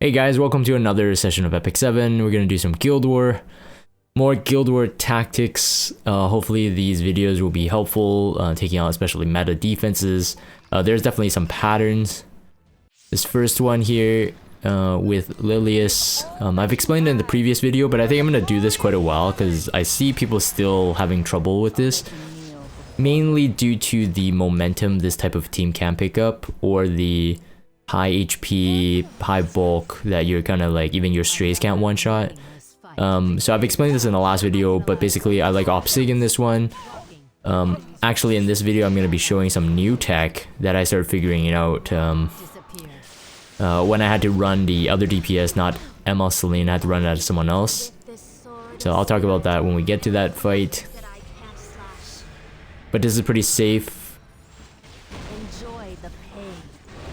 Hey guys, welcome to another session of Epic 7. We're gonna do some Guild War. More Guild War tactics. Hopefully these videos will be helpful, taking out especially meta defenses. There's definitely some patterns. This first one here with Lilius. I've explained it in the previous video, but I think I'm gonna do this quite a while because I see people still having trouble with this. Mainly due to the momentum this type of team can pick up, or the high HP, high bulk that you're kind of like, even your strays can't one-shot. So I've explained this in the last video, but basically I like Sig in this one. Actually in this video I'm going to be showing some new tech that I started figuring out when I had to run the other DPS, not ML Celine, I had to run it as someone else. So I'll talk about that when we get to that fight. But this is pretty safe.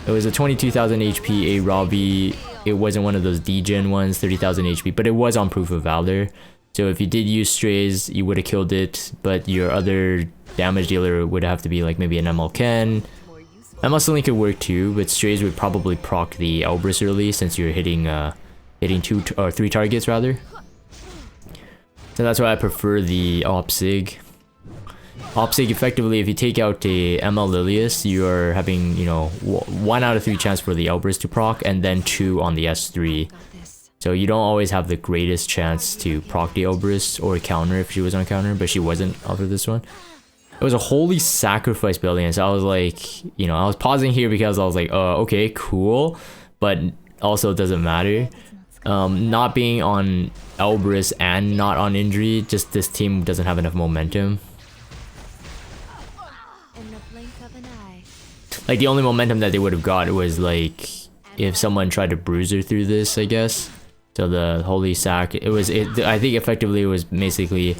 It was a 22,000 HP, a Robbie. It wasn't one of those degen ones, 30,000 HP, but it was on Proof of Valor. So if you did use strays, you would have killed it, but your other damage dealer would have to be like maybe an ML Ken. ML Celine could work too, but strays would probably proc the Elbrus early since you're hitting 2 or 3 targets rather. So that's why I prefer the Sig. Sig effectively, if you take out a ML Lilius, you're having, 1 out of 3 chance for the Elbrus to proc, and then 2 on the S3. So you don't always have the greatest chance to proc the Elbrus or counter if she was on counter, but she wasn't after this one. It was a holy sacrifice building, so I was like, I was pausing here because I was like, okay, cool, but also it doesn't matter. Not being on Elbrus and not on injury, just this team doesn't have enough momentum. Like the only momentum that they would have got was like if someone tried to bruise her through this, I guess. So the holy sack, I think effectively it was basically,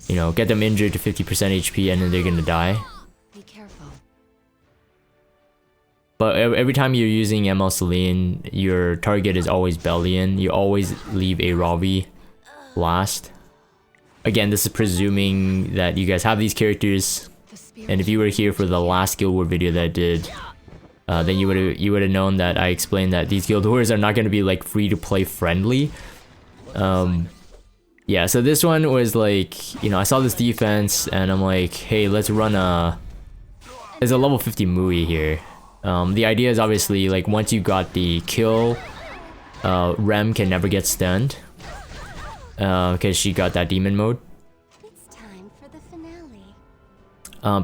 get them injured to 50% HP and then they're gonna die. But every time you're using ML Celine, your target is always Bellion. You always leave a Robbie last. Again, this is presuming that you guys have these characters. And if you were here for the last Guild War video that I did, then you would have known that I explained that these Guild Wars are not going to be like free to play friendly. Yeah, so this one was like, I saw this defense and I'm like, hey, let's run there's a level 50 Mui here. The idea is obviously like once you got the kill, Rem can never get stunned because she got that demon mode.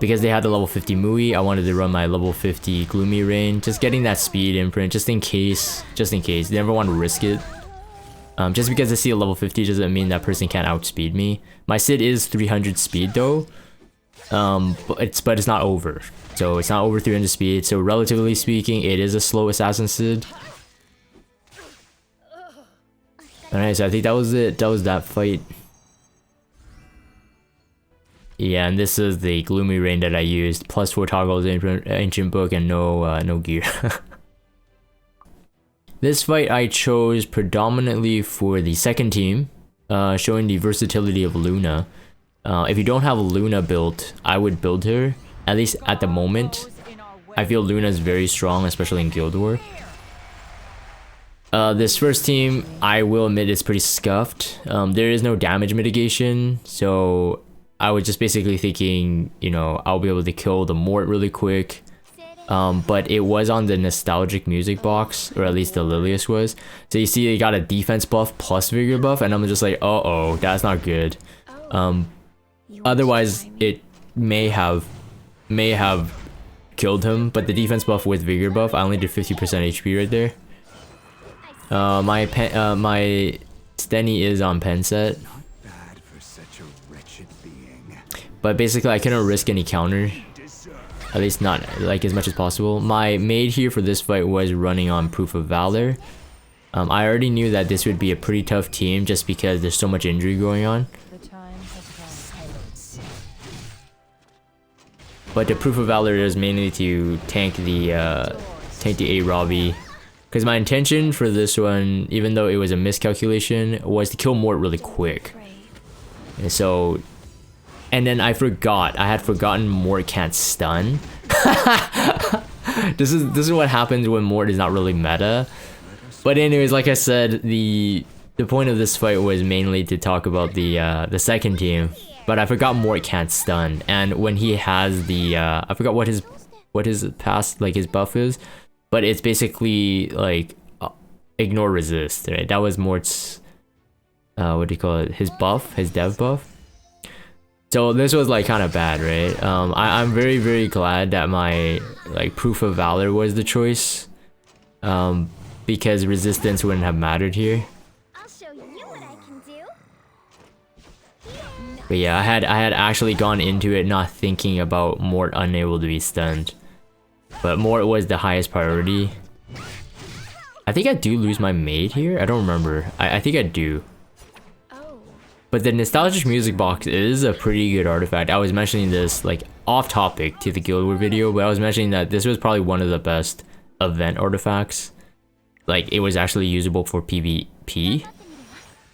Because they had the level 50 Mui, I wanted to run my level 50 Gloomyrain, just getting that speed imprint, just in case. You never want to risk it. Just because I see a level 50 doesn't mean that person can't outspeed me. My Sid is 300 speed though, but it's not over. So it's not over 300 speed, so relatively speaking, it is a slow assassin Sid. Alright, so I think that was it. That was that fight. Yeah, and this is the Gloomyrain that I used. +4 toggles, ancient book, and no gear. This fight I chose predominantly for the second team, showing the versatility of Luna. If you don't have Luna built, I would build her. At least at the moment, I feel Luna is very strong, especially in Guild War. This first team, I will admit, is pretty scuffed. There is no damage mitigation, so I was just basically thinking, I'll be able to kill the Mort really quick. But it was on the nostalgic music box, or at least the Lilius was. So you see they got a defense buff plus vigor buff, and I'm just like, uh-oh, that's not good. Otherwise, it may have killed him, but the defense buff with vigor buff, I only did 50% HP right there. My Stenny is on pen set. But basically I couldn't risk any counter, at least not like as much as possible. My maid here for this fight was running on Proof of Valor. I already knew that this would be a pretty tough team just because there's so much injury going on. But the Proof of Valor is mainly to tank the A Robbie. Because my intention for this one, even though it was a miscalculation, was to kill Mort really quick. And so, and then I had forgotten Mort can't stun. This is what happens when Mort is not really meta. But anyways, like I said, the point of this fight was mainly to talk about the second team. But I forgot Mort can't stun, and when he has the I forgot what his past like his buff is, but it's basically like ignore resist, right? That was Mort's what do you call it? His buff, his dev buff. So this was like kind of bad, right? I'm very glad that my like proof of valor was the choice, because resistance wouldn't have mattered here. But yeah, I had actually gone into it not thinking about Mort unable to be stunned. But Mort was the highest priority. I think I do lose my maid here. I don't remember. I think I do. But the nostalgic music box is a pretty good artifact. I was mentioning this like off topic to the Guild War video, but I was mentioning that this was probably one of the best event artifacts. Like it was actually usable for PvP.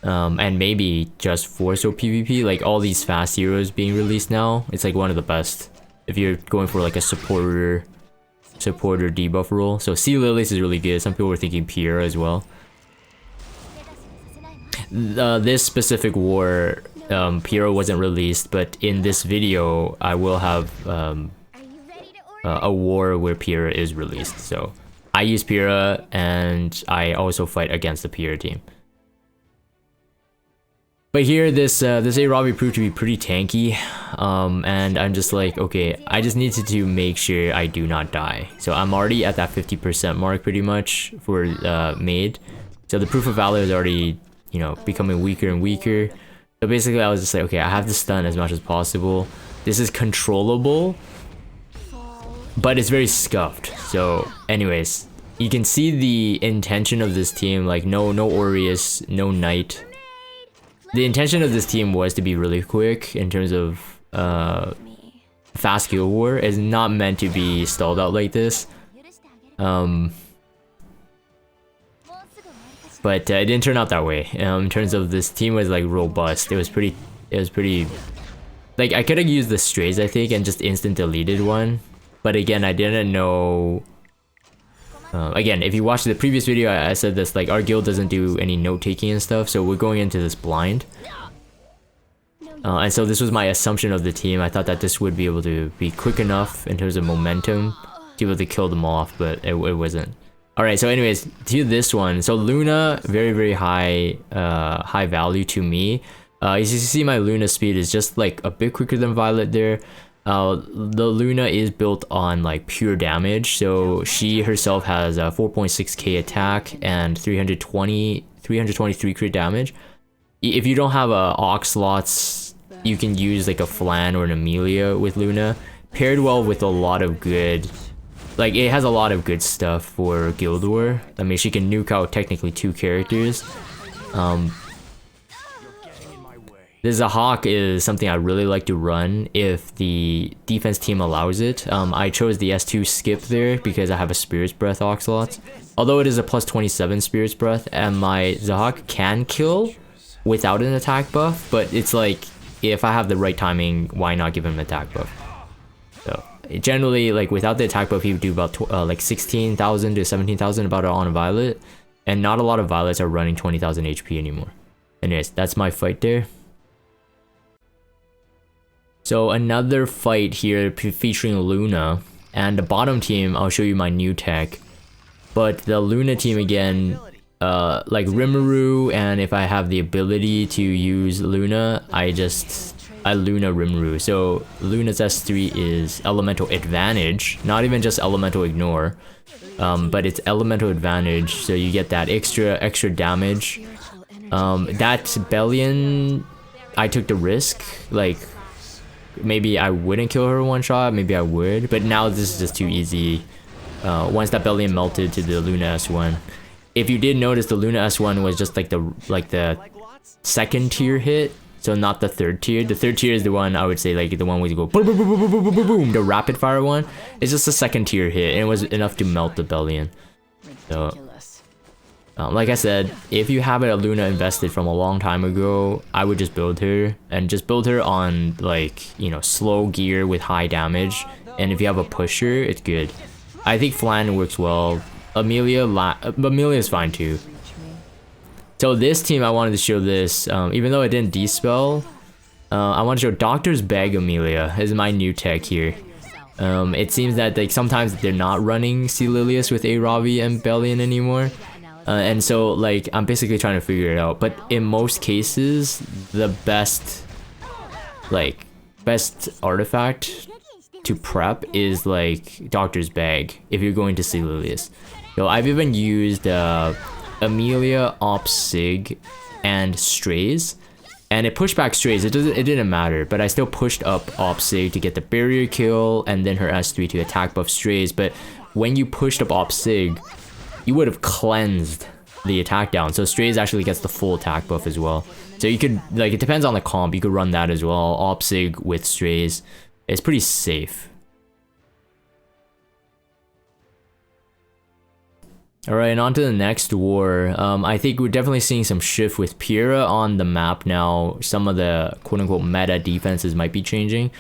And maybe just for PvP, like all these fast heroes being released now, it's like one of the best if you're going for like a supporter debuff role. So Sea Lilies is really good. Some people were thinking Piera as well. This specific war, Piera wasn't released, but in this video I will have a war where Piera is released. So I use Piera, and I also fight against the Piera team. But here, this Arabi proved to be pretty tanky, and I'm just like, okay, I just needed to make sure I do not die. So I'm already at that 50% mark pretty much for maid. So the proof of valor is already, you know, becoming weaker and weaker. So basically I was just like, okay, I have to stun as much as possible. This is controllable, but it's very scuffed. So anyways, you can see the intention of this team, like no Aureus, no Knight. The intention of this team was to be really quick in terms of fast Guild War. It's not meant to be stalled out like this. But it didn't turn out that way. In terms of this team was like robust. It was pretty like I could have used the strays, I think, and just instant deleted one. But again, I didn't know. Again, if you watched the previous video, I said this, like our guild doesn't do any note taking and stuff, so we're going into this blind. And so this was my assumption of the team. I thought that this would be able to be quick enough in terms of momentum to be able to kill them off, but it wasn't. Alright, so anyways, to this one. So Luna, very high high value to me. As you see, my Luna speed is just like a bit quicker than Violet there. The Luna is built on like pure damage, so she herself has a 4.6k attack and 323 crit damage. If you don't have Ox slots, you can use like a Flan or an Amelia with Luna, paired well with a lot of good, like it has a lot of good stuff for Guild War. I mean, she can nuke out technically 2 characters. The Zahhak is something I really like to run if the defense team allows it. I chose the S2 skip there because I have a Spirit's Breath Oxalot. Although it is a plus 27 Spirit's Breath, and my Zahhak can kill without an attack buff, but it's like, if I have the right timing, why not give him an attack buff? So generally, like without the attack buff, he would do about like 16,000 to 17,000 about on a Violet, and not a lot of Violets are running 20,000 HP anymore. Anyways, that's my fight there. So another fight here featuring Luna, and the bottom team, I'll show you my new tech. But the Luna team again, like Rimuru, and if I have the ability to use Luna, I Luna Rimuru. So Luna's S3 is Elemental Advantage, not even just Elemental Ignore, but it's Elemental Advantage, so you get that extra damage. That Bellion, I took the risk, like maybe I wouldn't kill her one shot, maybe I would, but now this is just too easy. Once that Bellion melted to the Luna S1. If you did notice, the Luna S1 was just like the second tier hit, so not the third tier. The third tier is the one I would say, like the one where you go boom boom boom boom boom boom boom. The rapid fire one is just a second tier hit, and it was enough to melt the Bellion. So like I said, if you have a Luna invested from a long time ago, I would just build her, and just build her on like, you know, slow gear with high damage, and if you have a pusher, it's good. I think Flan works well Amelia is fine too. So this team, I wanted to show this, even though it didn't dispel. I want to show Doctor's Bag Amelia is my new tech here. It seems that like sometimes they're not running Sea Lilius with a Robbie and Bellion anymore. And so like I'm basically trying to figure it out. But in most cases, the best artifact to prep is like Doctor's Bag if you're going to Sea Lilius. So I've even used Amelia, Op Sig, and Strays. And it pushed back Strays, it didn't matter, but I still pushed up Op Sig to get the barrier kill and then her S3 to attack buff Strays. But when you pushed up Op Sig, you would have cleansed the attack down. So Strays actually gets the full attack buff as well. So you could, like, it depends on the comp, you could run that as well. Op Sig with Strays. It's pretty safe. Alright, and on to the next war. I think we're definitely seeing some shift with Piera on the map now. Some of the quote-unquote meta defenses might be changing.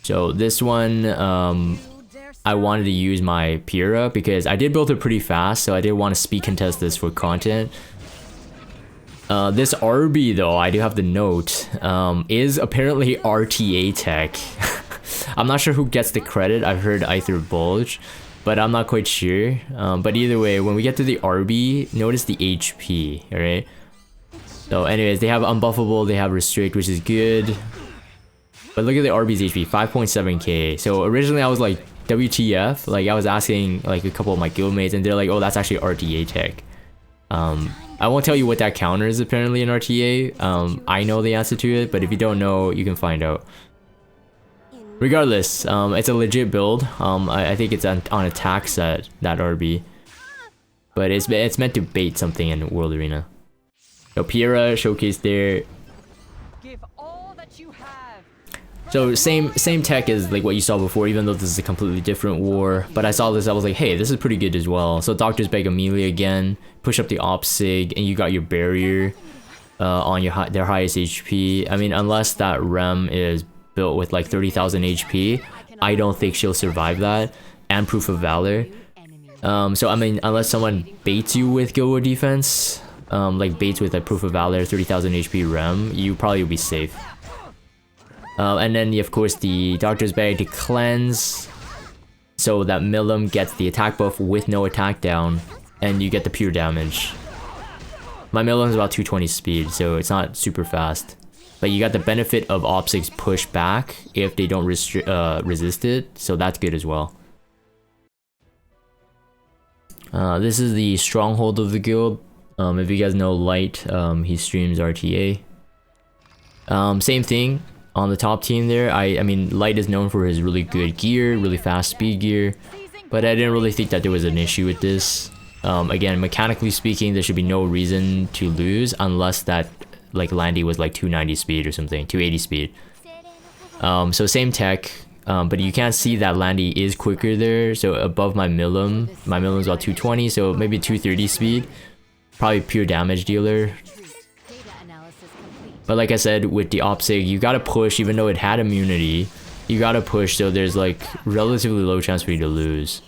So this one, I wanted to use my Piera because I did build it pretty fast, so I did want to speed contest this for content. This RB though, I do have to note, is apparently RTA tech. I'm not sure who gets the credit. I've heard Aether Bulge, but I'm not quite sure. But either way, when we get to the RB, notice the HP, alright? So anyways, they have Unbuffable, they have Restrict, which is good. But look at the RB's HP, 5.7k. So originally I was like, WTF? Like I was asking like a couple of my guildmates and they're like, oh, that's actually RTA tech. I won't tell you what that counter is apparently in RTA. I know the answer to it, but if you don't know, you can find out. Regardless, it's a legit build. I think it's on attack set, that RB. But it's meant to bait something in World Arena. So Piera showcased there. Give all that you have. So same tech as like what you saw before, even though this is a completely different war. But I saw this, I was like, hey, this is pretty good as well. So Doctor's Bag Amelia again, push up the Op Sig, and you got your barrier on their highest HP. I mean, unless that Rem is built with like 30,000 HP, I don't think she'll survive that. And Proof of Valor. So I mean, unless someone baits you with Go defense, like baits with a Proof of Valor, 30,000 HP Rem, you probably will be safe. And then of course the Doctor's Bag to cleanse, so that Milim gets the attack buff with no attack down, and you get the pure damage. My Milim is about 220 speed, so it's not super fast. But you got the benefit of Op Sig's push back if they don't resist it, so that's good as well. This is the stronghold of the guild. If you guys know Light, he streams RTA. Same thing on the top team there. I mean, Light is known for his really good gear, really fast speed gear, but I didn't really think that there was an issue with this. Again, mechanically speaking, there should be no reason to lose unless that like Landy was like 290 speed or something, 280 speed. So same tech, but you can't see that Landy is quicker there. So above my Milim is about 220, so maybe 230 speed. Probably pure damage dealer. But like I said, with the Op Sig, you gotta push, even though it had immunity. You gotta push, so there's like relatively low chance for you to lose.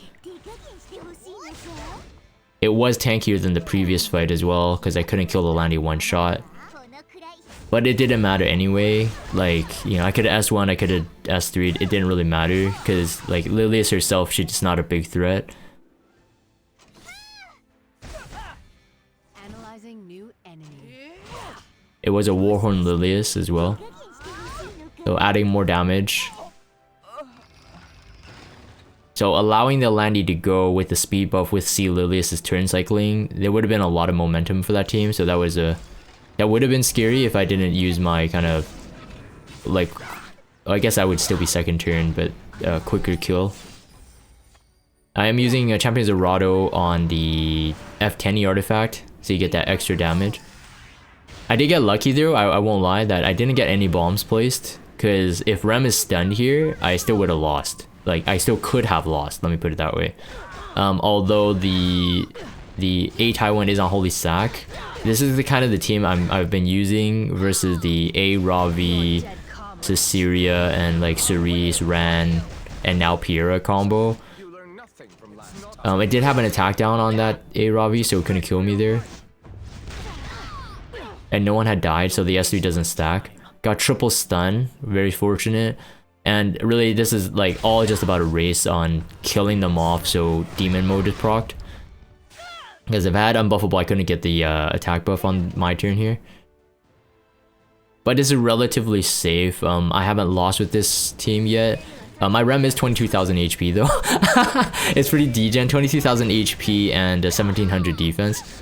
It was tankier than the previous fight as well, because I couldn't kill the Landy one shot. But it didn't matter anyway. Like, you know, I could have S1, I could have S3'd. It didn't really matter, because like Lilius herself, she's just not a big threat. Analyzing new enemy. It was a Warhorn Lilius as well, so adding more damage. So allowing the Landy to go with the speed buff with Sea Lilius' turn cycling, there would have been a lot of momentum for that team, so that would have been scary if I didn't use my kind of like, I guess I would still be second turn, but quicker kill. I am using a Champion's Dorado on the F10E artifact, so you get that extra damage. I did get lucky though, I won't lie, that I didn't get any bombs placed, because if Rem is stunned here, I still would have lost. Like, I still could have lost, let me put it that way. Although the A Taiwan is on Holy Sack, this is the kind of the team I've been using versus the A Ravi, Caesarea, and like Cerise, Ran, and now Piera combo. It did have an attack down on that A Ravi, so it couldn't kill me there. And no one had died, so the S3 doesn't stack. Got triple stun, very fortunate. And really, this is like all just about a race on killing them off, so demon mode is procced. Because if I had unbuffable, I couldn't get the attack buff on my turn here. But this is relatively safe. I haven't lost with this team yet. My rem is 22,000 HP though. It's pretty degen, 22,000 HP and 1700 defense.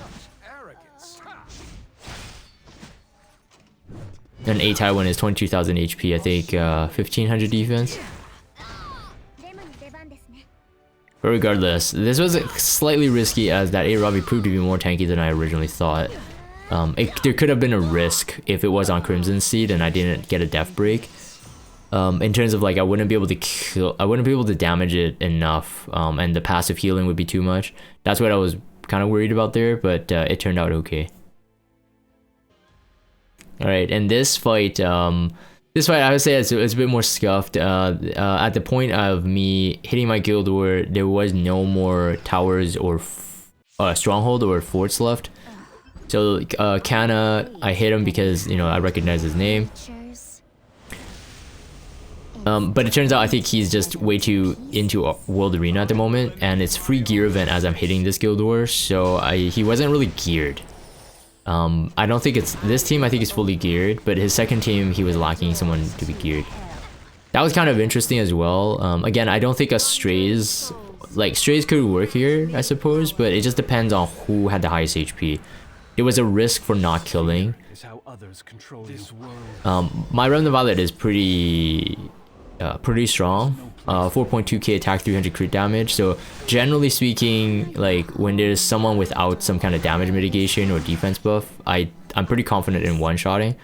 And A-Tai one is 22,000 HP, I think 1500 defense. But regardless, this was slightly risky as that A-Ravi proved to be more tanky than I originally thought. There could have been a risk if it was on Crimson Seed and I didn't get a death break. In terms of like I wouldn't be able to damage it enough, and the passive healing would be too much. That's what I was kind of worried about there, but it turned out okay. Alright, and this fight I would say it's a bit more scuffed. At the point of me hitting my guild war, there was no more towers or stronghold or forts left. So Kana, I hit him because, you know, I recognize his name. But it turns out I think he's just way too into World Arena at the moment, and it's free gear event as I'm hitting this guild war, so he wasn't really geared. I don't think it's this team. I think it's fully geared, but his second team he was lacking someone to be geared. That was kind of interesting as well. Again, I don't think a strays could work here, I suppose, but it just depends on who had the highest HP. It was a risk for not killing. My Remnant Violet is pretty strong. 4.2k attack, 300 crit damage. So generally speaking, like when there's someone without some kind of damage mitigation or defense buff, I'm pretty confident in one-shotting.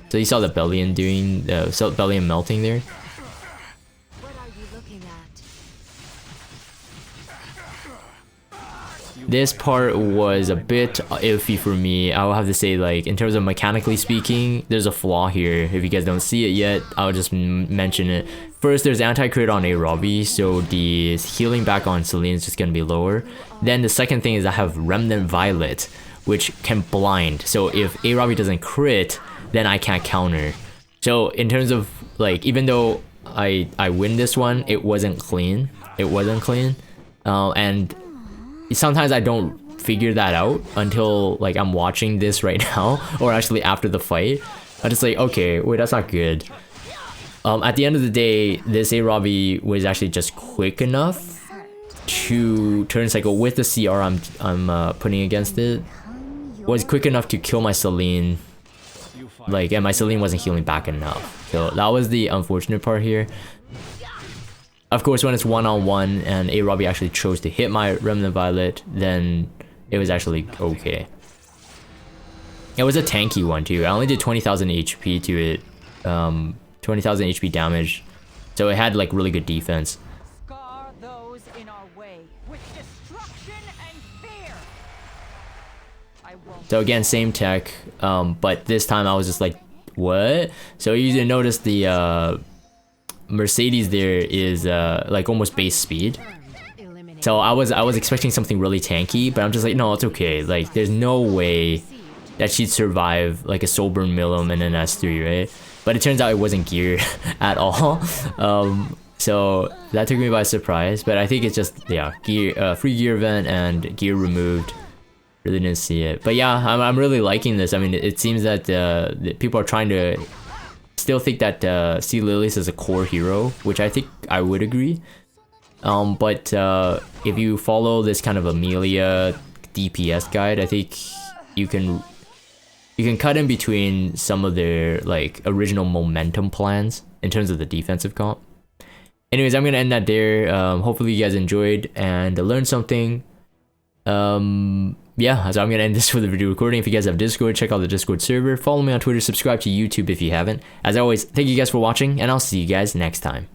So you saw the Bellion doing Bellion melting there. This part was a bit iffy for me. I will have to say, like, in terms of mechanically speaking, there's a flaw here. If you guys don't see it yet, I'll just mention it. First, there's anti-crit on A-Ravi, so the healing back on Celine is just gonna be lower. Then the second thing is I have Remnant Violet, which can blind. So if A-Ravi doesn't crit, then I can't counter. So in terms of, like, even though I win this one, it wasn't clean. And sometimes I don't figure that out until like I'm watching this right now, or actually after the fight. I'm just like, okay, wait, that's not good. At the end of the day, this A-Ravi was actually just quick enough to turn cycle with the CR I'm putting against it. Was quick enough to kill my Celine, like, and my Celine wasn't healing back enough. So that was the unfortunate part here. Of course, when it's one-on-one and A-Ravi actually chose to hit my Remnant Violet, then it was actually okay. It was a tanky one too. I only did 20,000 HP to it, 20,000 HP damage, so it had like really good defense. Scar those in our way with destruction and fear. So again, same tech, but this time I was just like, what? So you didn't notice the Mercedes there is like almost base speed. So I was expecting something really tanky, but I'm just like, no, it's okay. Like there's no way that she'd survive like a Soulburn Millum and an S3, right? But it turns out it wasn't geared at all. So that took me by surprise. But I think it's just, yeah, gear, free gear event and gear removed. Really didn't see it. But yeah, I'm really liking this. I mean, it seems that people are trying to still think that Sea Lilies is a core hero, which I think I would agree. But if you follow this kind of Amelia DPS guide, I think you can cut in between some of their like original momentum plans in terms of the defensive comp. Anyways, I'm gonna end that there. Hopefully you guys enjoyed and learned something. Yeah, so I'm gonna end this for the video recording. If you guys have Discord, check out the Discord server. Follow me on Twitter, subscribe to YouTube if you haven't. As always, thank you guys for watching, and I'll see you guys next time.